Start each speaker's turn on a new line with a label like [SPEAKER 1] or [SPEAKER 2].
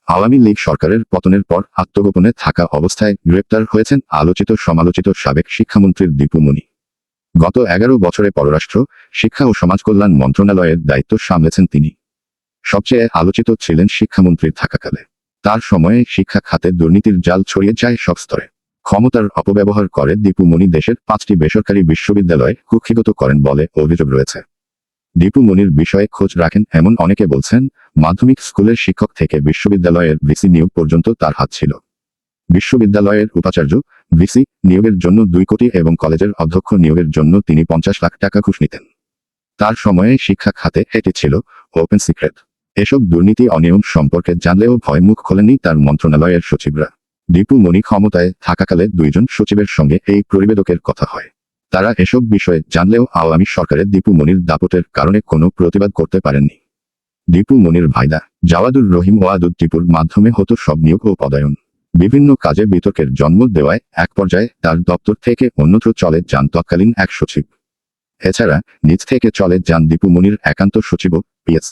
[SPEAKER 1] আওয়ামী লীগ সরকারের পতনের পর আত্মগোপনে থাকা অবস্থায় গ্রেপ্তার হয়েছেন আলোচিত সমালোচিত সাবেক শিক্ষামন্ত্রী দীপু মনি। গত 11 বছরে পররাষ্ট্র, শিক্ষা ও সমাজকল্যাণ মন্ত্রণালয়ের দায়িত্ব সামলেছেন তিনি। সবচেয়ে আলোচিত ছিলেন শিক্ষামন্ত্রী থাকাকালে। তার সময়ে শিক্ষা খাতে দুর্নীতির জাল ছড়িয়ে যায় সব স্তরে। ক্ষমতার অপব্যবহার করে দীপু মনি দেশের 5টি বেসরকারি বিশ্ববিদ্যালয় কুক্ষিগত করেন বলে অভিযোগ রয়েছে। দীপু মনির বিষয়ে খোঁজ রাখেন এমন অনেকে বলছেন, মাধ্যমিক স্কুলের শিক্ষক থেকে বিশ্ববিদ্যালয়ের ভিসি নিয়োগ পর্যন্ত তার হাত ছিল। বিশ্ববিদ্যালয়ের উপাচার্য, ভিসি নিয়োগের জন্য 2 কোটি এবং কলেজের অধ্যক্ষ নিয়োগের জন্য তিনি 50 লাখ টাকা ঘুষ নিতেন। তার সময়ে শিক্ষা খাতে এটি ছিল ওপেন সিক্রেট। এসব দুর্নীতি অনিয়ম সম্পর্কে জানলেও ভয় মুখ খোলেননি তার মন্ত্রণালয়ের সচিবরা। দীপু মনি ক্ষমতায় থাকাকালে 2 জন সচিবের সঙ্গে এই প্রতিবেদকের কথা হয়। তারা এসব বিষয়ে জানলেও আওয়ামী সরকারের দীপু মনির দাপটের কারণে কোনো প্রতিবাদ করতে পারেননি। দীপু মনির ভাইদা জাওয়াদুর রহিম ওয়াদুদ টিপুর মাধ্যমে হতো সব নিয়োগ ও পদায়ন। বিভিন্ন কাজে বিতর্কের জন্ম দেওয়ায় এক পর্যায়ে তার দপ্তর থেকে অন্যত্র চলে যান তৎকালীন এক সচিব। এছাড়া নিজ থেকে চলে যান দীপু মনির একান্ত সচিব পিএস।